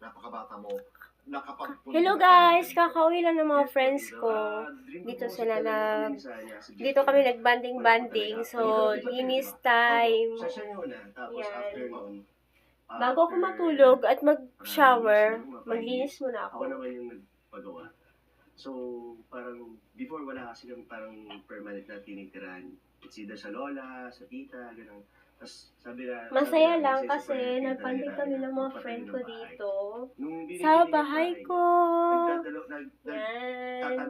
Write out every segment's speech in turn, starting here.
napakabata mo, nakapagpunta. Hello guys, kakauwi lang ng mga friends ko. Dito kami nagbanding-banding. So, linis time. Yan. Bago ako matulog at mag-shower, maglinis muna ako. Ako naman yung nagpagawa. So, parang, before wala kasi kami parang permanent na tinitirahan. It's either sa lola, sa tita, gano'n. Tapos, masaya lang kasi nagpanding kami ng mga friend ko dito. Sa bahay ko. Yan.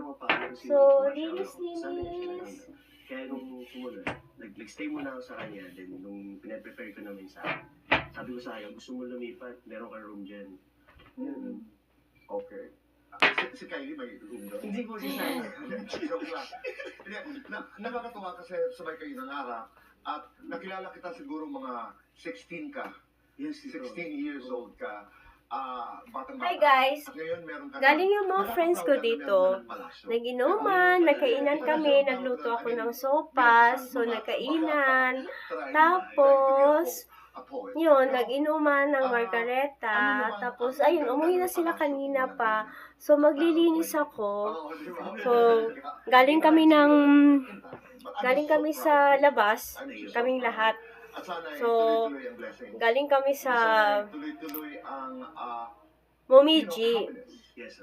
So, linis-linis. Kaya nung sumunod, nag-stay muna ako sa kanya. Then, nung pinaprepare ko namin sa akin, sabi ko sa kanya, gusto mo lumipat, meron kang room dyan. Okay. Si Kylie may room doon? Hindi ko siya. Nakakatuwa kasi sabay kayo nangarap at nakilala kita siguro mga 16 ka. Yes, 16 years old ka. Hi guys! Galing yung mga friends ko dito. Nag-inuman, nagkainan kami, nagluto ako ng sopas, so nagkainan. Tapos, yun, nag-inuman ng margareta. Tapos, ayun, umuwi na sila kanina pa. So, maglilinis ako. So, galing kami sa labas, kaming lahat. So, galing kami sa Momiji,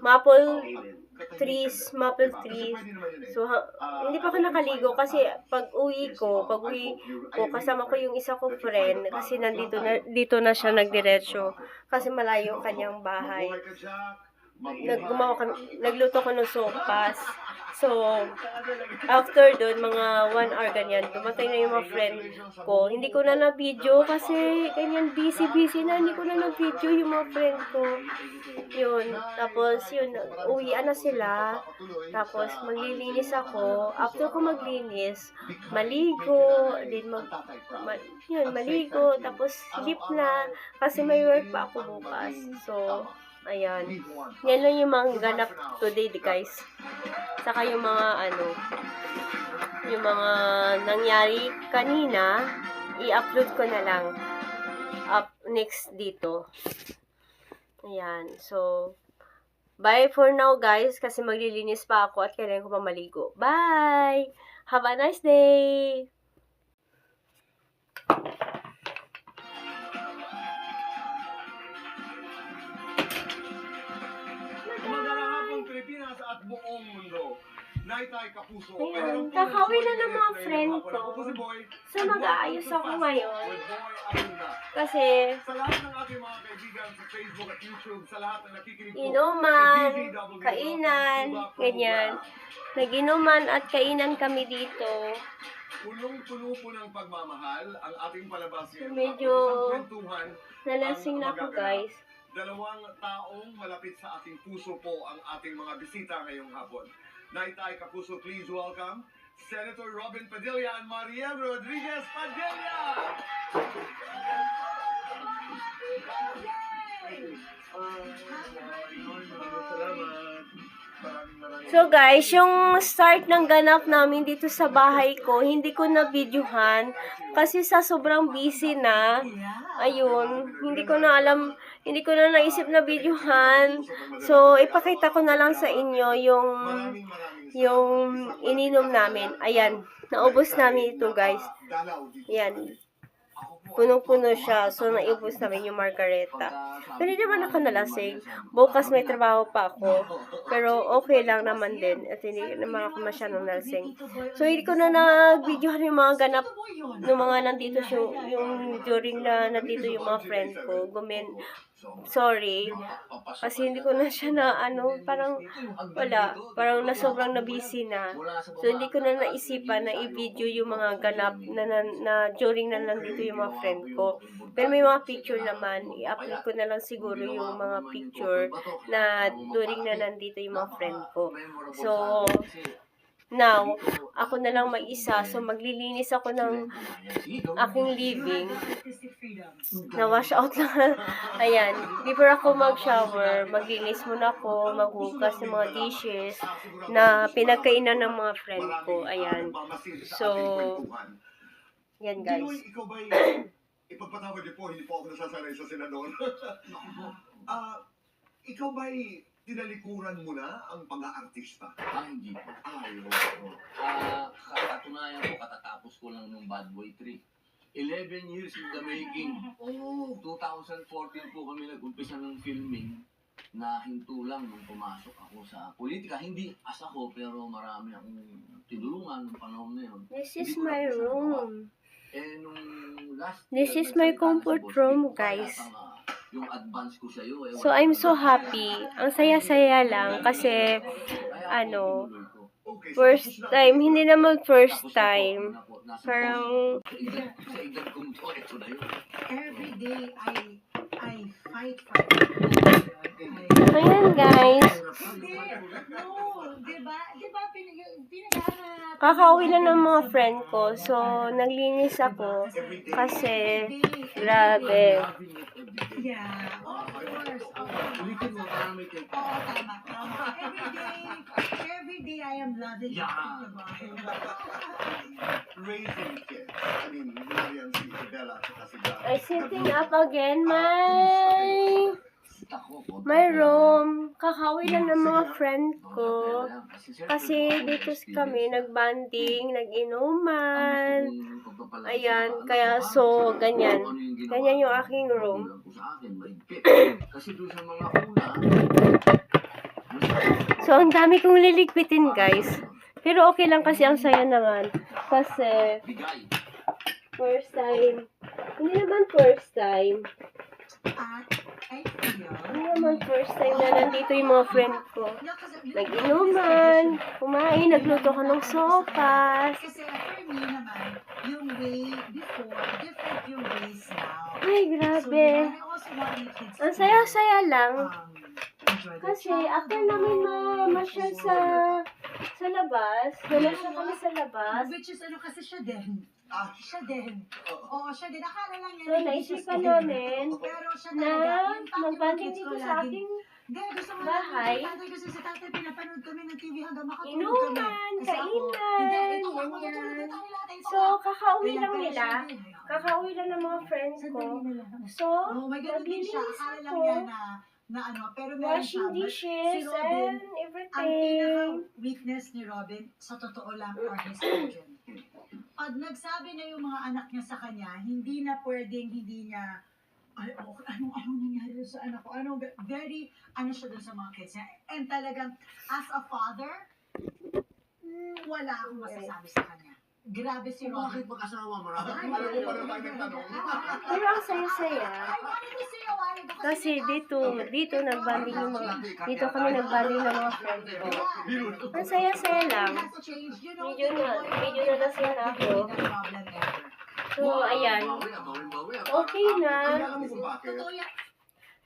maple trees. So, hindi pa ako nakaligo kasi pag uwi ko, kasama ko yung isa ko friend kasi dito na siya nagdiretso kasi malayo kanyang bahay. Nagluto ko ng sopas. So, after doon, mga 1 hour ganyan, dumating na yung mga friend ko. Hindi ko na na-video kasi ganyan busy na. Hindi ko na na-video yung mga friend ko. Yun. Tapos, yun, uwian na sila. Tapos, maglilinis ako. After ko maglinis, maligo. Then, maligo. Tapos, sleep na. Kasi may work pa ako bukas. So, ayan. Yan lang yung mga ganap today, guys. Saka yung mga yung mga nangyari kanina, i-upload ko na lang up next dito. Ayan. So, bye for now, guys, kasi maglilinis pa ako at kailangan ko pa maligo. Bye! Have a nice day! Pilipinas at buong mundo. Naitay Kapuso. Ayan, kakauwi na ng mga friend ko. So, mag-aayos ako ngayon. Kasi, sa lahat ng aking mga kaibigan sa Facebook at YouTube, sa lahat ng nakikinig po, inuman, kainan, ganyan. Nag-inuman at kainan kami dito. Punong-puno po ng pagmamahal ang ating palabas ngayon. Medyo nalasing na ako, guys. Dalawang taong malapit sa ating puso po ang ating mga bisita ngayong hapon. Naitay Kapuso, please welcome Senator Robin Padilla and Mariel Rodriguez Padilla! So guys, yung start ng ganap namin dito sa bahay ko, hindi ko na videohan kasi sa sobrang busy na. Ayun, hindi ko na naisip na videohan. So, ipakita ko na lang sa inyo yung ininom namin. Ayan, naubos namin ito, guys. Ayan. Punong-puno siya. So, naubos namin yung margareta. Pero hindi naman ako nalasing. Bukas may trabaho pa ako. Pero okay lang naman din. At hindi naman ako masyadong nalasing. So, hindi ko na nag-videohan yung mga ganap ng mga nandito yung during na nandito yung mga friend ko. Sorry. Kasi hindi ko na siya parang parang sobrang na-busy na. So, hindi ko na naisipan na i-video yung mga ganap na during na nandito yung mga friend ko. Pero may mga picture naman. I-upload ko na lang siguro yung mga picture na during na nandito yung mga friend ko. So, now, ako na lang mag-isa. So, maglilinis ako ng aking living. Na-wash out lang. Ayan. Before ako mag-shower, maglinis muna ako, maghugas ng mga dishes na pinagkainan ng mga friend ko. Ayan. So, yan guys. Ipagpatawad niyo po, hindi po ako nasasanay sa senador. ikaw ba'y tinalikuran mo na ang pag-aartista? Hindi po. Ay, oo. Katunayan ko, katatapos ko lang nung Bad Boy 3. 11 years in the making. Oh, 2014 po kami nag-umpisa ng filming na hinto lang nung pumasok ako sa politika. Hindi as ako, pero marami akong tinulungan ng panahon na yun. This Hindi is ko na my po siya nagawa. room. Nung last This year, is my nagsalita comfort sa Boss room, Vic, guys. kaya yung advance ko sa'yo, So, I'm so happy. Ang saya-saya lang kasi, ano, okay. first time, hindi naman first Tapos na po, time. na po, nasa Parang, sa edad kong to, ito na yun. Every day I fight for ayan guys, Hindi, no, diba, pinag-aarap. kakauwi na ng mga friend ko. So, naglinis ako kasi, grabe. Yeah, of course, of course. Ulitin mo para may take. Oo, tama. Every day I am loving it. Yeah. Diba? Raising kids. I mean, Marian, si Isabella, at saka si Gab. I sitting up again, my May room. Kakauwi lang ng mga friend ko. Kasi dito kami nagbanding, nag-inuman. Ayan, kaya so, ganyan. Ganyan yung aking room. Kasi doon sa mga una, So, ang dami kong liligpitin, guys. Pero okay lang kasi ang saya naman. Kasi, bigay. first time. Hindi naman first time. At I feel, Hindi naman first time na nandito yung mga friend ko. no, kasi- Nag-inuman, kumain, nagluto ka ng sopas. Kasi for me naman, yung way before, different yung ways now. Ay, So, grabe. I also want my kids Ang to, saya-saya lang. enjoy their Kasi after namin mamasyal sa labas, nalasya kami sa labas. Which is ano kasi siya din. Ah, Siya din. Oo, siya din. Akala lang niya So, hindi siya naisipan skin. namin Pero siya na talaga. Yung tatay ng magbanding kids ko dito sa laging- ating Hindi, gusto mo bahay. natin. Tatay kasi si tatay pinapanood kami ng TV hanggang makatulog Inuman, kami. Kasi ako, kainan, hindi, ito ako ganyan. matutulog na tayo lahat. Ito So, ako. kakauwi Kaya lang pala nila. siya din. Kakauwi lang ng mga friends ko. Sandali na lang. So, Oh, may ganun din siya. naglilinis Akala lang ako. niya na ano, pero meron Washing siya. But dishes si Robin, and ang everything. pinaka-weakness ni Robin, sa totoo lang, are his children. Pag nagsabi na yung mga anak niya sa kanya, hindi na pwedeng, hindi niya, ay, oh, anong nangyari doon sa anak ko? Very, siya doon sa mga kids niya. And talagang, as a father, wala akong masasabi sa kanya. Grabe si Kung Robin. bakit mag-asawa, marami. Ay, alam mo pa rin tayo nagtanong. Pero ang saya-saya. I wanted to say a while ago Kasi dito nagbanding yung mga, dito kami nagbanding ng mga friend ko. Ang saya-saya lang. Medyo na lasing na ako. So, ayan. Okay na. Kailangan mo kung bakit.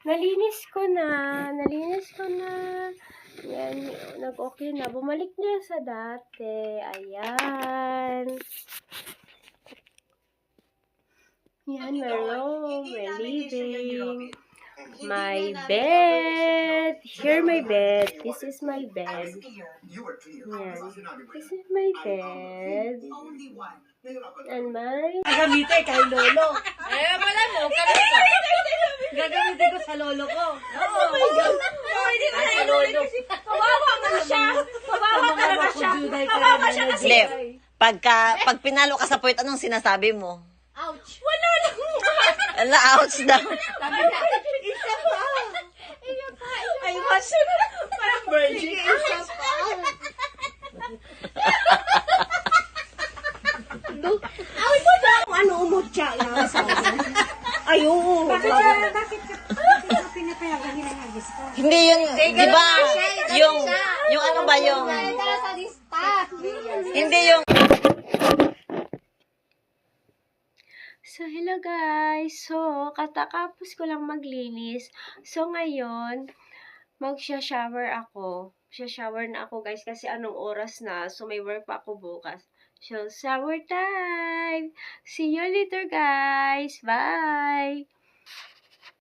Nalinis ko na. Yan, nag-okay na. Bumalik na sa dati. Ayan. Yan, my room. My living. My bed. Here my bed. This is my bed. You were clear. Yan. Basta sinabi mo This yan. is my bed. Only one. Nahirapan ako. And my... Gagamitin kay lolo. Eh, wala mo. Kalito. Gagamitin ko sa lolo ko. Oh my God. Hindi ko na lolo. Kawawa mo siya. Kawawa talaga siya. Kawawa siya kasi. Lev, pag pinalo ka sa point, anong sinasabi mo? Ouch. Wala lang. Ala, ouch daw. Sabi na, isa pa. Ay, masya na. Parang virgin. Isa pa. Ay, ko na. Ano umutya. Ayun. Bakit ka pinapayagan nila ng lista? Hindi yun, di ba? Yung ano ba yung, Sa lista. hindi yung, So, hello guys. So, katakapos ko lang maglinis. So, ngayon, magsha-shower ako. Magsha-shower na ako guys kasi anong oras na. So, may work pa ako bukas. So, shower time! See you later guys! Bye!